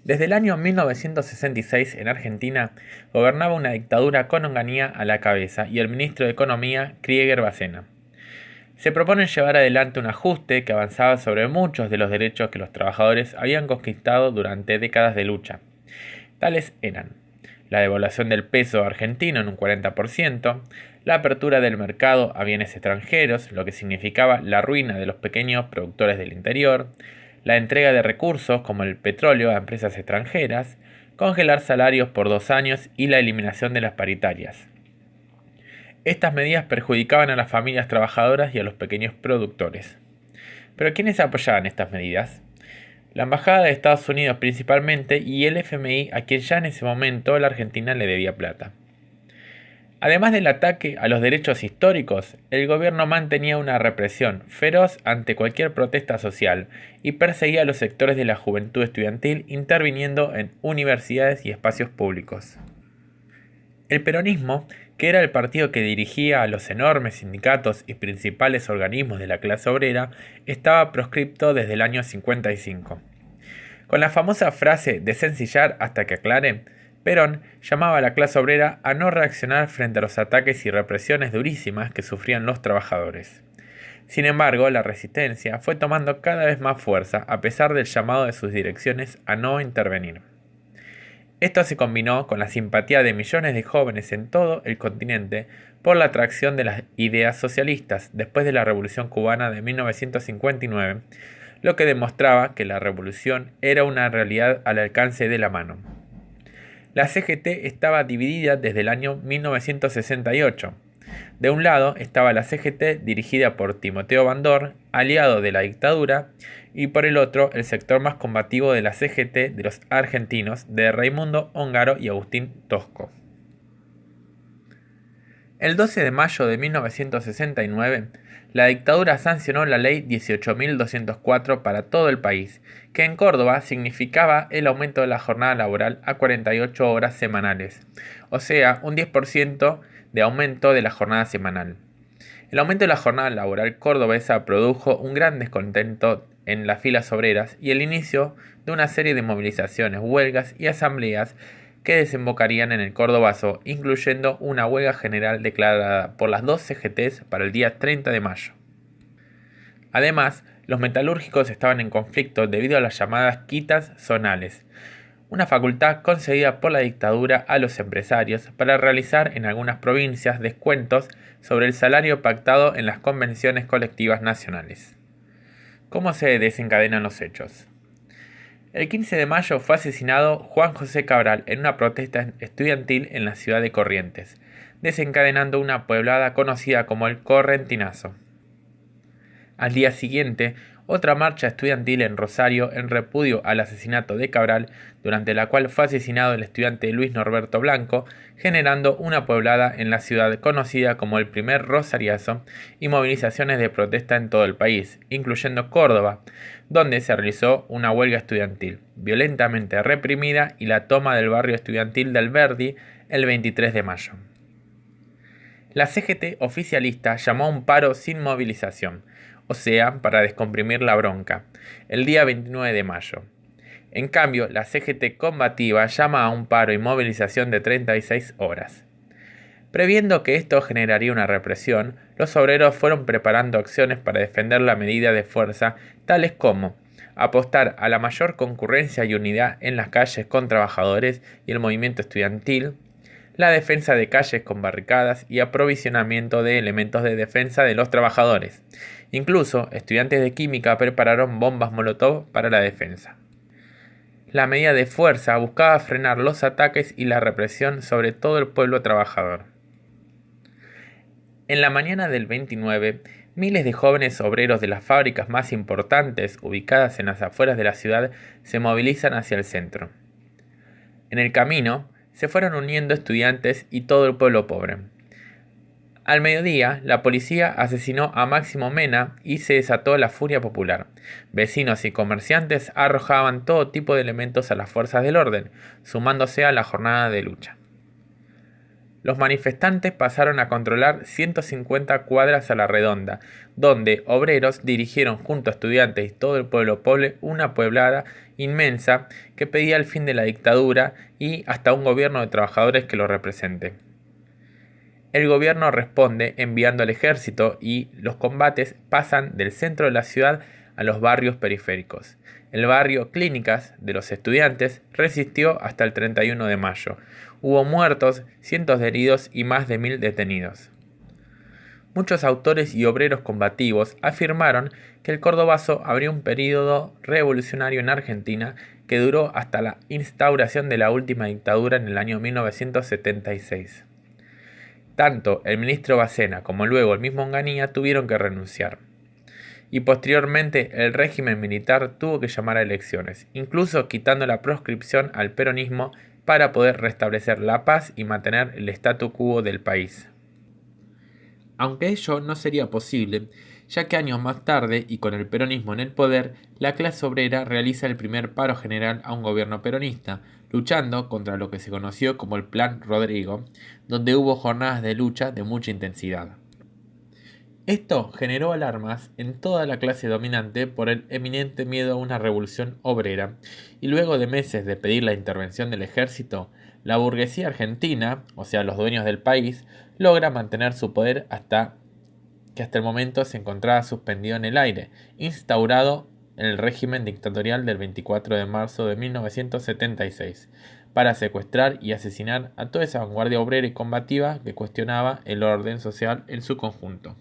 Desde el año 1966 en Argentina gobernaba una dictadura con Onganía a la cabeza y el ministro de Economía, Krieger Bacena. Se propone llevar adelante un ajuste que avanzaba sobre muchos de los derechos que los trabajadores habían conquistado durante décadas de lucha. Tales eran la devaluación del peso argentino en un 40%, la apertura del mercado a bienes extranjeros, lo que significaba la ruina de los pequeños productores del interior, la entrega de recursos como el petróleo a empresas extranjeras, congelar salarios por 2 años y la eliminación de las paritarias. Estas medidas perjudicaban a las familias trabajadoras y a los pequeños productores. ¿Pero quiénes apoyaban estas medidas? La Embajada de Estados Unidos principalmente y el FMI, a quien ya en ese momento la Argentina le debía plata. Además del ataque a los derechos históricos, el gobierno mantenía una represión feroz ante cualquier protesta social y perseguía a los sectores de la juventud estudiantil interviniendo en universidades y espacios públicos. El peronismo, que era el partido que dirigía a los enormes sindicatos y principales organismos de la clase obrera, estaba proscripto desde el año 55. Con la famosa frase de sencillar hasta que aclare, Perón llamaba a la clase obrera a no reaccionar frente a los ataques y represiones durísimas que sufrían los trabajadores. Sin embargo, la resistencia fue tomando cada vez más fuerza a pesar del llamado de sus direcciones a no intervenir. Esto se combinó con la simpatía de millones de jóvenes en todo el continente por la atracción de las ideas socialistas después de la Revolución Cubana de 1959, lo que demostraba que la revolución era una realidad al alcance de la mano. La CGT estaba dividida desde el año 1968. De un lado estaba la CGT dirigida por Timoteo Bandor, aliado de la dictadura, y por el otro el sector más combativo de la CGT de los argentinos, de Raimundo Ongaro y Agustín Tosco. El 12 de mayo de 1969, la dictadura sancionó la ley 18.204 para todo el país, que en Córdoba significaba el aumento de la jornada laboral a 48 horas semanales, o sea, un 10% de aumento de la jornada semanal. El aumento de la jornada laboral cordobesa produjo un gran descontento en las filas obreras y el inicio de una serie de movilizaciones, huelgas y asambleas que desembocarían en el Cordobazo, incluyendo una huelga general declarada por las dos CGTs para el día 30 de mayo. Además, los metalúrgicos estaban en conflicto debido a las llamadas quitas zonales, una facultad concedida por la dictadura a los empresarios para realizar en algunas provincias descuentos sobre el salario pactado en las convenciones colectivas nacionales. ¿Cómo se desencadenan los hechos? El 15 de mayo fue asesinado Juan José Cabral en una protesta estudiantil en la ciudad de Corrientes, desencadenando una pueblada conocida como el Correntinazo. Al día siguiente, otra marcha estudiantil en Rosario en repudio al asesinato de Cabral, durante la cual fue asesinado el estudiante Luis Norberto Blanco, generando una pueblada en la ciudad conocida como el primer Rosariazo y movilizaciones de protesta en todo el país, incluyendo Córdoba, donde se realizó una huelga estudiantil, violentamente reprimida, y la toma del barrio estudiantil del Verdi el 23 de mayo. La CGT oficialista llamó a un paro sin movilización, o sea, para descomprimir la bronca, el día 29 de mayo. En cambio, la CGT combativa llama a un paro y movilización de 36 horas. Previendo que esto generaría una represión, los obreros fueron preparando acciones para defender la medida de fuerza, tales como apostar a la mayor concurrencia y unidad en las calles con trabajadores y el movimiento estudiantil, la defensa de calles con barricadas y aprovisionamiento de elementos de defensa de los trabajadores. Incluso, estudiantes de química prepararon bombas molotov para la defensa. La medida de fuerza buscaba frenar los ataques y la represión sobre todo el pueblo trabajador. En la mañana del 29, miles de jóvenes obreros de las fábricas más importantes ubicadas en las afueras de la ciudad se movilizan hacia el centro. En el camino, se fueron uniendo estudiantes y todo el pueblo pobre. Al mediodía, la policía asesinó a Máximo Mena y se desató la furia popular. Vecinos y comerciantes arrojaban todo tipo de elementos a las fuerzas del orden, sumándose a la jornada de lucha. los manifestantes pasaron a controlar 150 cuadras a la redonda, donde obreros dirigieron junto a estudiantes y todo el pueblo pobre una pueblada inmensa que pedía el fin de la dictadura y hasta un gobierno de trabajadores que lo represente. El gobierno responde enviando al ejército y los combates pasan del centro de la ciudad a los barrios periféricos. El barrio Clínicas de los estudiantes resistió hasta el 31 de mayo. Hubo muertos, cientos de heridos y más de 1000 detenidos. Muchos autores y obreros combativos afirmaron que el cordobazo abrió un período revolucionario en Argentina que duró hasta la instauración de la última dictadura en el año 1976. Tanto el ministro Bacena como luego el mismo Onganía tuvieron que renunciar. Y posteriormente el régimen militar tuvo que llamar a elecciones, incluso quitando la proscripción al peronismo para poder restablecer la paz y mantener el statu quo del país. Aunque ello no sería posible, ya que años más tarde y con el peronismo en el poder, la clase obrera realiza el primer paro general a un gobierno peronista, luchando contra lo que se conoció como el Plan Rodrigo, donde hubo jornadas de lucha de mucha intensidad. Esto generó alarmas en toda la clase dominante por el eminente miedo a una revolución obrera, y luego de meses de pedir la intervención del ejército, la burguesía argentina, o sea los dueños del país, logra mantener su poder hasta el momento se encontraba suspendido en el aire, instaurado en el régimen dictatorial del 24 de marzo de 1976, para secuestrar y asesinar a toda esa vanguardia obrera y combativa que cuestionaba el orden social en su conjunto.